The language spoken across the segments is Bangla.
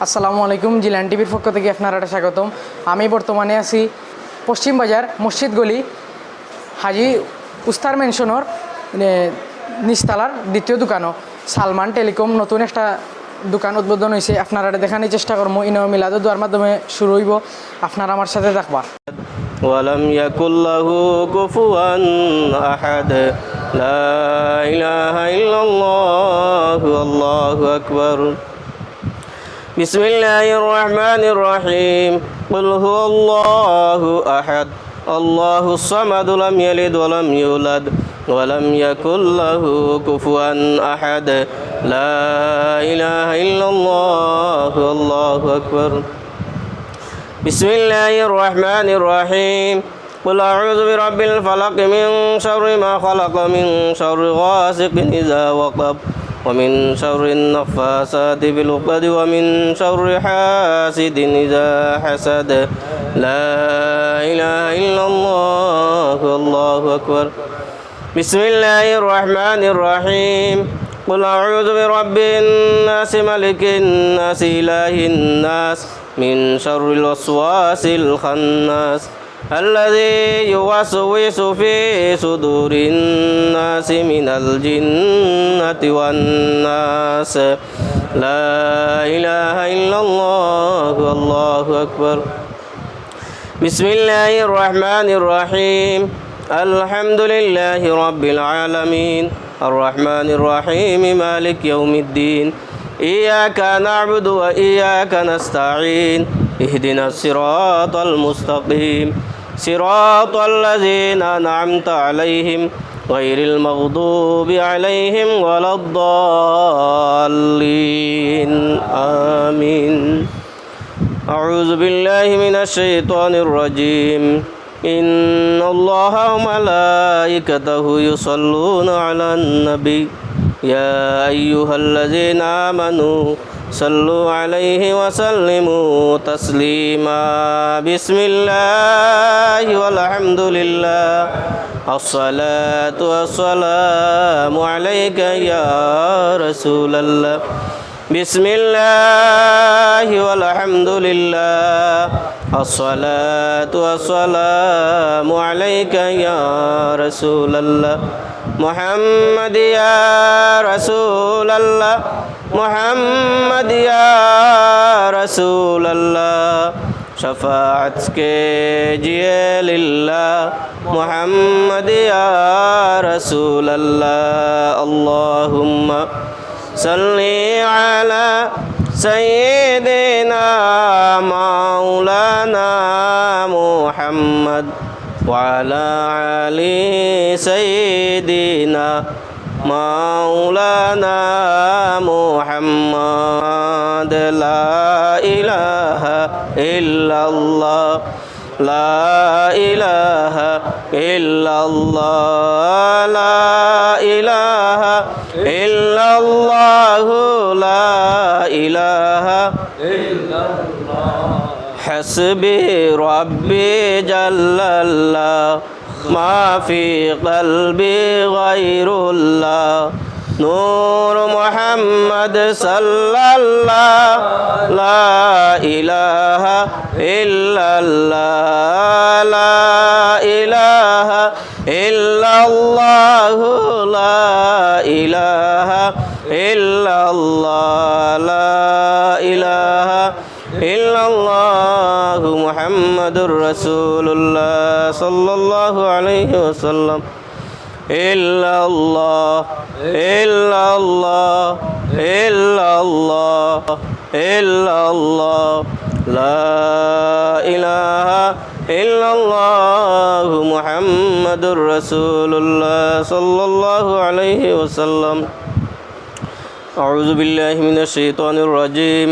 আসসালামু আলাইকুম। জিলান টিভির পক্ষ থেকে আপনারা স্বাগতম। আমি বর্তমানে আছি পশ্চিম বাজার মসজিদ গলি হাজি উস্তার মেনশনের নিচতলার দ্বিতীয় দোকানও সালমান টেলিকম নতুন একটা দোকান উদ্বোধন হয়েছে। আপনারা দেখানোর চেষ্টা করবো। ইনো মিলাদ দোয়ার মাধ্যমে শুরু হইব। আপনারা আমার সাথে থাকবা। ولم يكن له كفوا أحد لا إله إلا الله والله أكبر بسم الله الرحمن الرحيم قل هو الله أحد الله الصمد لم يلد ولم يولد ولم يكن له كفوا أحد لا إله إلا الله والله أكبر بسم الله الرحمن الرحيم قل أعوذ برب الفلق من شر ما خلق من شر غاسق إذا وقب ومن شر النفاثات في العقد ومن شر حاسد إذا حسد لا إله إلا الله والله أكبر بسم الله الرحمن الرحيم قل أعوذ برب الناس ملك الناس إله الناس من شر الوسواس الخناس الذي يوسوس في صدور الناس من الجنة والناس لا إله إلا الله والله أكبر بسم الله الرحمن الرحيم الحمد لله رب العالمين الرحمن الرحيم مالك يوم الدين إياك نعبد وإياك نستعين اهدنا الصراط المستقيم صراط الذين أنعمت عليهم غير المغضوب عليهم ولا الضالين آمين أعوذ بالله من الشيطان الرجيم إن الله وملائكته يصلون على النبي يا أيها الذين آمنوا صلوا عليه وسلموا تسليما بسم الله والحمد لله الصلاة والسلام عليك يا رسول الله بسم الله والحمد لله الصلاة والسلام عليك يا رسول الله محمد يا رسول الله محمد يا رسول الله شفاعتك جئ لله محمد يا رسول الله اللهم صل على سيدنا مولانا محمد وعلى آل سيدنا مولانا محمد لا إله إلا الله لا إله إلا الله لا إله إلا الله لا إله إلا الله حسبي ربي جل الله ما في قلبي غير الله نور محمد صلى الله لا إله إلا الله لا إله إلا الله لا إله إلا الله لا إله إلا الله محمد رسول الله صلى الله عليه وسلم إلا الله إلا الله إلا الله إلا الله لا إله إلا الله محمد رسول الله صلى الله عليه وسلم أعوذ بالله من الشيطان الرجيم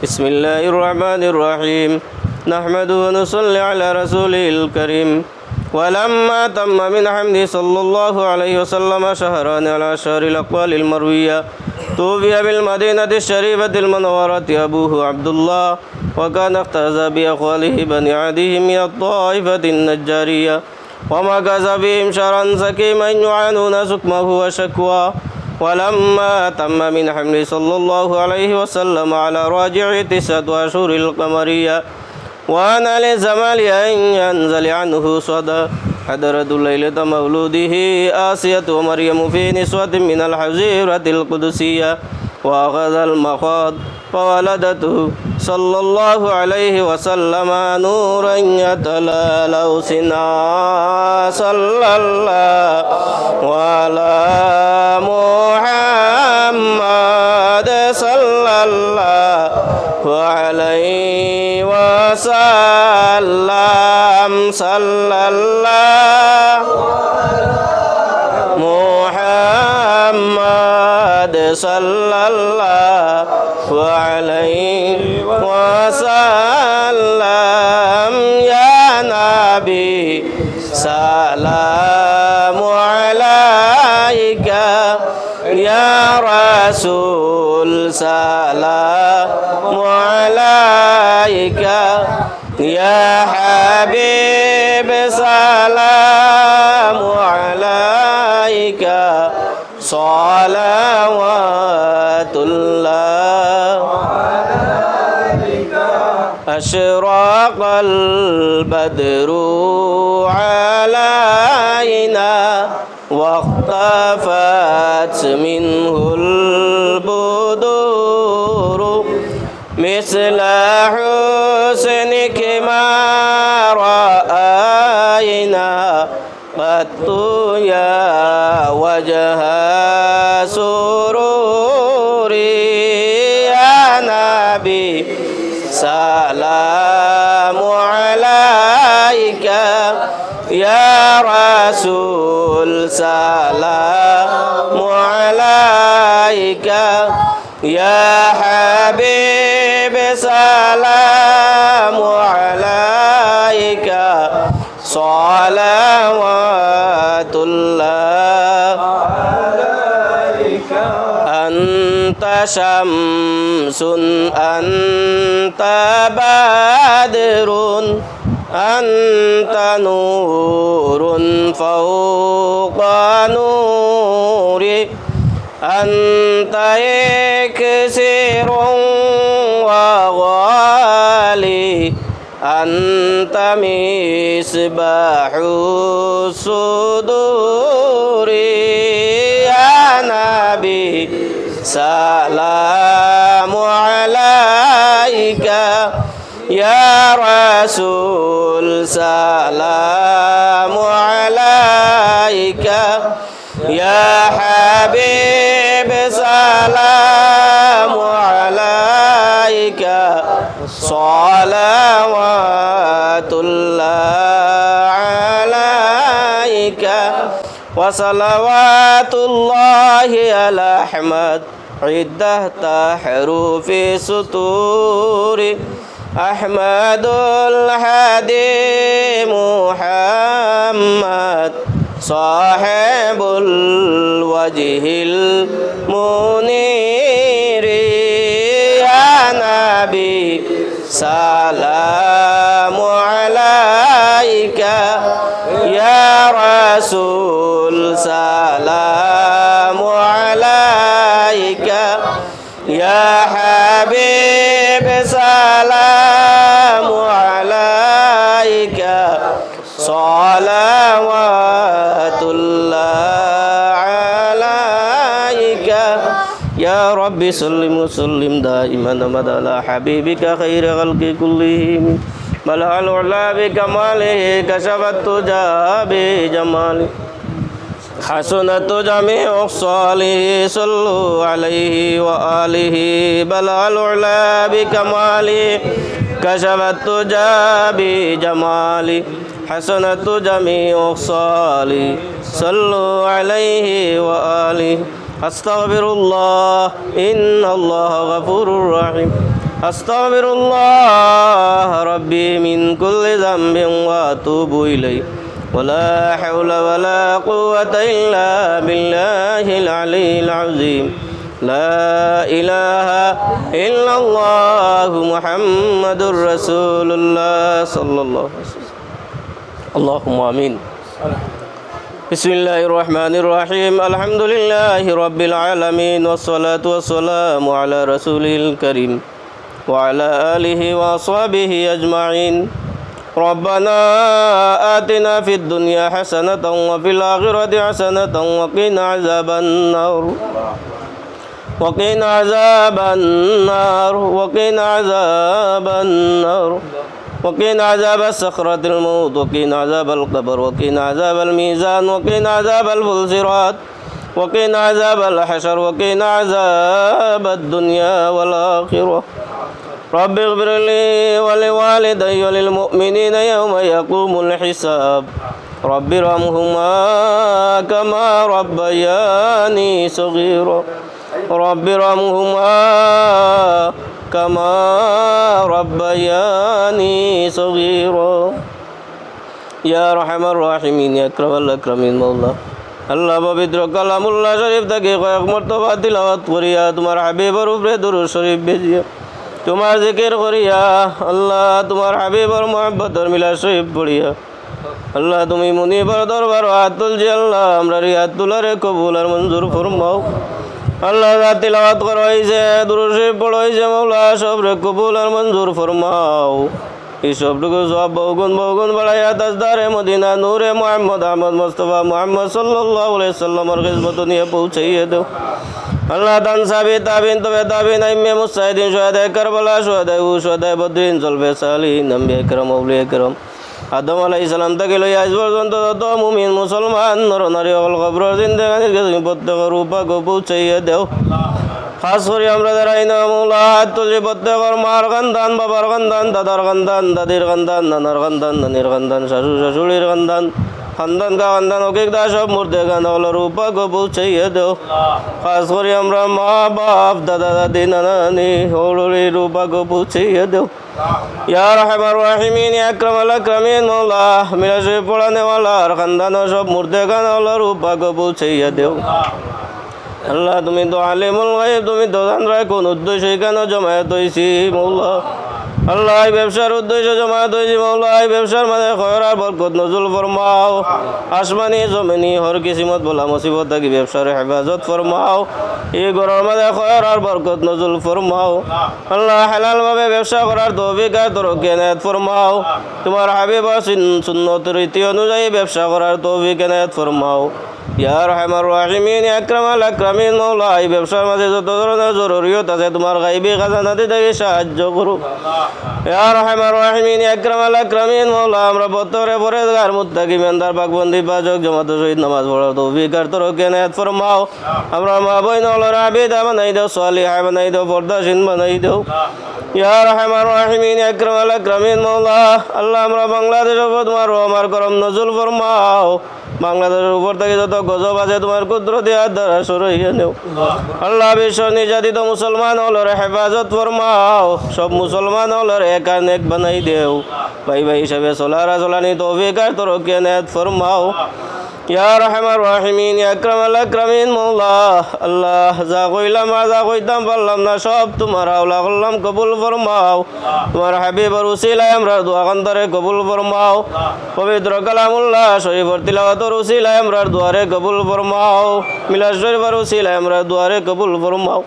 بسم الله الرحمن الرحيم نحمده ونصلي على رسوله الكريم ولما تم من حمده صلى الله عليه وسلم شهران على شهر الأقوال المروية توفي بالمدينة الشريفة المنورة أبوه عبد الله وكان اختزى بأخواله بني عدي من الطائفة النجارية ومكث فيهم شهرا سكيما يعانون سكمه وشكواه ولما تم من حمل صلى الله عليه وسلم على راجع 9 أشهر القمرية وأنا لزمل أن ينزل عنه صدى حضرت ليلة مولوده آسية ومريم في نسوة من الحزيرة القدسية وأخذ المخاض فولدته صلى الله عليه وسلم نورا يتلالى سنا صلى الله على محمد صلى الله عليه وسلم صلى الله محمد صلى الله عليه وسلم يا نبي سلام عليك يا رسول سلام عليك يا حبيب سلام عليك صلوات الله أشرق البدر علينا واختفت منه البدور مثل حسنك ما رأينا قط يا وجه سروري يا نبي سلام عليك يا رسول سلام عليك يا حبيب سلام عليك صلوات الله عليك أنت شمس أنت بدر أنت نور فوق نوري أنت إكسير وغالي أنت مصباح الصدور يا نبي سلام عليك يا رسول سلام عليك يا حبيب سلام عليك صلوات الله عليك وصلوات الله على أحمد عدة حروف سطور أحمد الهادي محمد صاحب الوجه المنير يا نبي سلام عليك يا رسول سلام عليك يا حبيب سلام عليك صلوات الله عليك يا رب سلم وسلم دائما أبدا على حبيبك خير خلق كلهم بلغ العلا بكماله كشف التجى بجماله حسنت جميع خصاله صلوا عليه وآله بلغ العلا بكماله كشف التجى بجماله حسنت جميع خصاله صلوا عليه وآله أستغفر الله إن الله غفور رحيم أستغفر الله ربي من كل ذنب وأتوب إليه ولا حول ولا قوة إلا بالله العلي العظيم لا إله إلا الله محمد رسول الله صلى الله عليه وسلم اللهم آمين بسم الله الرحمن الرحيم الحمد لله رب العالمين والصلاة والسلام على رسوله الكريم وعلى آله وأصحابه أجمعين ربنا آتنا في الدنيا حسنة وفي الآخرة حسنة وقنا عذاب النار وقنا عذاب النار وقنا عذاب النار وقنا عذاب الصخرة الموت وقنا عذاب القبر وقنا عذاب الميزان وقنا عذاب الفلسرات وقنا عذاب الحشر وقنا عذاب الدنيا والآخرة رب اغفر لي ولوالدي وللمؤمنين يوم يقوم الحساب رب ارحمهما كما ربياني صغيرا رب ارحمهما كما ربياني صغيرا يا أرحم الراحمين يا أكرم الأكرمين مولا আল্লাহ পবিত্র কালামুল্লাহ শরীফ থেকে কয়েক মর্তবা তিলাওয়াত করিয়া তোমার হাবিবের উপরে দুরূদ শরীফ বেজিয়া তোমার জিকির করিয়া আল্লাহ তোমার হাবিবর মোহাব্বতর মিলাদ শরীফ পড়িয়া আল্লাহ তুমি মুনিবার দরবার হাত তুলছি আল্লাহ আমরা হাত তুলারে কবুল আর মঞ্জুর ফরমাও আল্লাহ যা তিলাওয়াত করা হয়েছে দুরূদ শরীফ পড়া হয়েছে মৌলা সব রে কবুল আর মঞ্জুর ফরমাও এই সবটুকু সব বহুগুণ বাড়াইয়া তাজদারে মদিনা নূরে মোহাম্মদ আহমদ মুস্তফা মোহাম্মদ সাল্লাল্লাহু আলাইহি সাল্লামের খিদমত নিয়ে পৌঁছাইয়ে দাও আল্লাহ দান সাবি তাবিন তবে তাবিন আইম্মে মুসাইদিন শুহাদায়ে কারবালা শুহাদায়ে বদরিন জলবে সালিহিন আম্বিয়া কিরাম আউলিয়া কিরাম আদম আলাইহিস সালাম থেকে লইয়া আজ পর্যন্ত যত মুমিন মুসলমান নরনারী সকল কবরের জিন্দেগানির কাছে প্রত্যেকের রূপাকে পৌঁছাইয়ে দাও খাস করে আমরা যারা ইনা মৌলা হাত তুলছি প্রত্যেকের মার কান্দান বাবার কান্দান দাদার কান্দান দাদির কান্দান নানার কান্দান নানির কান্দান শাশুড় শাশুড়ির কান্দান খানদান কা খানদান অকিক দা সব মুর্দে গান হলো রূপাকে পৌঁছাইয়ে দেও খাস করে আমরা মা বাপ দাদা দাদি নানা নানি হৌড়ি রূপাকে পৌঁছাইয়ে দেও ইয়া রহমান রাহিমিন ইয়া আকরামাল আকরামিন মৌলা মিলা শরীফ পড়ানে ওয়ালা আর খানদান সব মুর্দে গান হলো রূপাকে পৌঁছাইয়ে দেও আল্লাহ তুমি তো আলিমুল গায়ব তুমি তো জান রায় কোন উদ্দেশ্য কেন জমায়েত হয়েছি মৌলা আল্লাহ এই ব্যবসার উদ্দেশ্য জমায়েত হয়েছি মৌলা এই ব্যবসার মাঝে খয়র আর বরকত নজুল ফরমাও আসমানি জমিনি হর কিসিমত বলা মুসিবত থাকি ব্যবসার হেফাজত ফরমাও এই ঘরের মাঝে খয়র আর বরকত নজুল ফরমাও আল্লাহ হালাল ভাবে ব্যবসা করার তৌফিক আর তরক্কি এনায়েত ফরমাও তোমার হাবিবার সুন্নত রীতি অনুযায়ী ব্যবসা করার তৌফিক এনায়েত ফরমাও ইয়া রহমান রাহিমিন ইয়া আকরামাল আকরামিন মৌলা এই ব্যবসার মাঝে যত ধরনের জরুরিয়ত আছে তোমার গাইবী খাজানাতে থেকে সাহায্য করো ইয়া রহমান রাহিমিন ইয়া আকরামাল আকরামিন মৌলা আমরা বতরে পরেজগার মুত্তাকি ইমানদার পাকবন্দি পাচক জামাত শহীদ নামাজ পড়ার তৌফিক আর তরক্কি এনায়েত ফরমাও আমরা মা বোন হলোর আবিদা বানাই দাও সালিহা বানাই দাও পর্দাশীন বানাই দাও ইয়া রহমান রাহিমিন ইয়া আকরামাল আকরামিন মৌলা আল্লাহ আমরা বাংলাদেশের উপর তোমার রহমার করম নজুল ফরমাও বাংলাদেশের উপর থেকে যত গজব আছে তোমার কুদরতি হাত দ্বারা সরাইয়া নেও আল্লাহ বিশ্ব নির্যাতিত মুসলমান হলরে হেফাজত ফরমাও সব মুসলমান হলর এক আর নেক বানাই দেও ভাই ভাই হিসাবে চলারা চলানি তৌফিক আর তরক্কি এনায়েত ফরমাও ইয়া রহমান রাহিমিন ইয়া আকরামাল আকরামিন মৌলা আল্লাহ যা কইলাম আর যা কইতাম পারলাম না সব তোমার আওলা করলাম কবুল ফরমাও তোমার হাবিবের উসিলায় আমরা দোয়া কান্তারে কবুল ফরমাও পবিত্র কালামুল্লাহ শরীফের তিলাওয়াতের উসিলায় আমরা দুয়ারে কবুল ফরমাও মিলাদ শরীফের উসিলায় আমরা দুয়ারে কবুল ফরমাও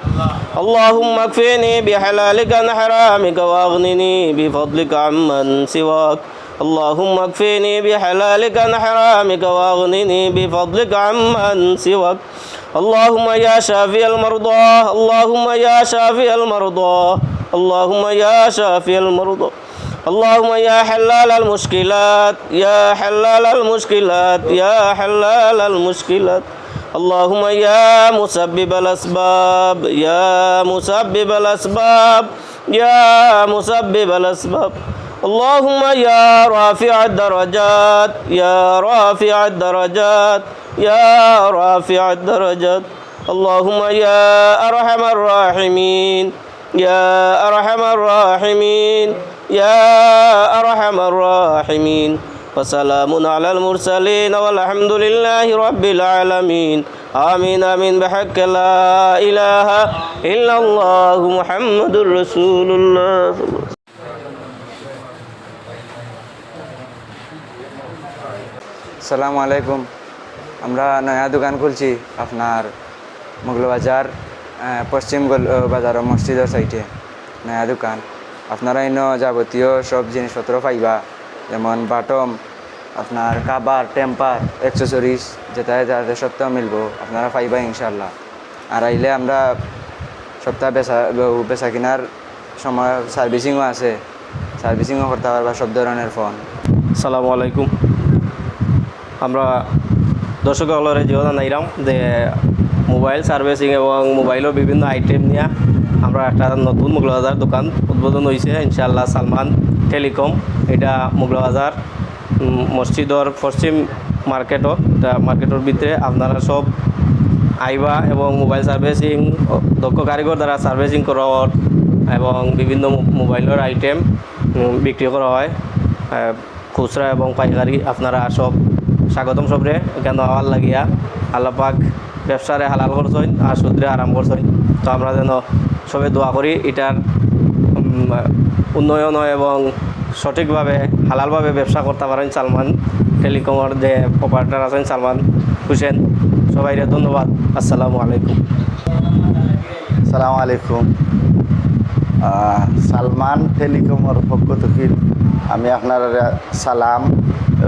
আল্লাহুম্মা কফিনি বিহালালিকা আন হারামিকা ওয়াগনিনি বিফদলিকা আম্মান সিওয়াক اللهم اكفني بحلالك عن حرامك واغنني بفضلك عمن سواك اللهم يا شافي المرضى اللهم يا شافي المرضى اللهم يا شافي المرضى اللهم يا حلال المشكلات يا حلال المشكلات يا حلال المشكلات اللهم يا مسبب الأسباب يا مسبب الأسباب يا مسبب الأسباب اللهم يا رافع الدرجات يا رافع الدرجات يا رافع الدرجات اللهم يا أرحم الراحمين يا أرحم الراحمين يا أرحم الراحمين وسلام على المرسلين والحمد لله رب العالمين آمين آمين بحق لا إله إلا الله محمد رسول الله. আসসালামু আলাইকুম আমরা নয়া দোকান খুলছি আপনার মোগলবাজার পশ্চিম বাজার মসজিদের সাইডে নয়া দোকান। আপনারা ইনো যাবতীয় সব জিনিসপত্র পাইবা, যেমন বাটম, আপনার কাবার, টেম্পার, অ্যাক্সেসরিজ যেটা যাতে সপ্তাহ মিলবো আপনারা পাইবা ইনশাল্লাহ। আর আইলে আমরা সপ্তাহ বেচা কিনার সময় সার্ভিসিংও আছে, সার্ভিসিংও করতে পারবা সব ধরনের ফোন। আসসালামু আলাইকুম। আমরা দর্শক হলরে জিও জানাইলাম যে মোবাইল সার্ভিসিং এবং মোবাইলের বিভিন্ন আইটেম নিয়ে আমরা একটা নতুন মোগলবাজার দোকান উদ্বোধন হয়েছে ইনশাআল্লাহ, সালমান টেলিকম। এটা মোগলবাজার মসজিদর পশ্চিম মার্কেটত, এটা মার্কেটের ভিতরে আপনারা সব আইবা এবং মোবাইল সার্ভিসিং দক্ষ কারিগর দ্বারা সার্ভিসিং করা হয় এবং বিভিন্ন মোবাইলের আইটেম বিক্রি করা হয়, খুচরা এবং পাইকারি। আপনারা সব স্বাগতম সবরে কেন আওয়ার লাগিয়া আল্লাহ পাক ব্যবসারে হালাল করছেন আর সুদরে আরাম করছেন। তো আমরা যেন সবে দোয়া করি এটার উন্নয়ন হয় এবং সঠিকভাবে হালালভাবে ব্যবসা করতে পারেন সালমান টেলিকমের যে অপারেটর আছেন সালমান হোসেন। সবাইকে ধন্যবাদ। আসসালামু আলাইকুম। আসসালামু আলাইকুম। সালমান টেলিকমের পক্ষ থেকে আমি আপনার সালাম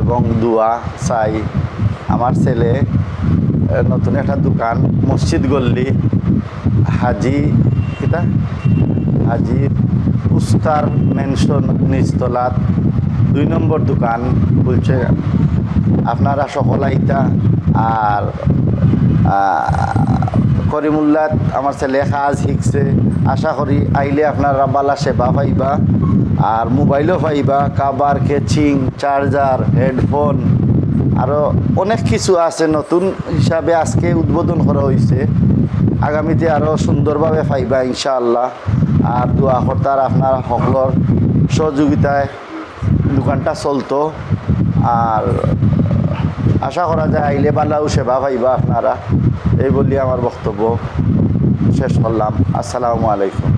এবং দোয়া চাই। আমার ছেলে নতুন একটা দোকান মসজিদ গল্লি হাজি উস্তার মেনশন নিচতলাত 2 নম্বর দোকান খুলছে। আপনারা সকল আইতা। আর করিমুল্লাত আমার ছেলে কাজ শিখছে, আশা করি আইলে আপনারা বালা সেবা পাইবা আর মোবাইলও পাইবা, কাবার, কেচিং, চার্জার, হেডফোন আরও অনেক কিছু আছে নতুন হিসাবে আজকে উদ্বোধন করা হয়েছে। আগামীতে আরও সুন্দরভাবে পাইবা ইনশাআল্লাহ। আর দোয়া কর্তার আপনার সকলের সহযোগিতায় দোকানটা চলতো। আর আশা করা যায় আইলে বালাও সেবা পাইবা আপনারা। এই বলি আমার বক্তব্য শেষ করলাম। আসসালামু আলাইকুম।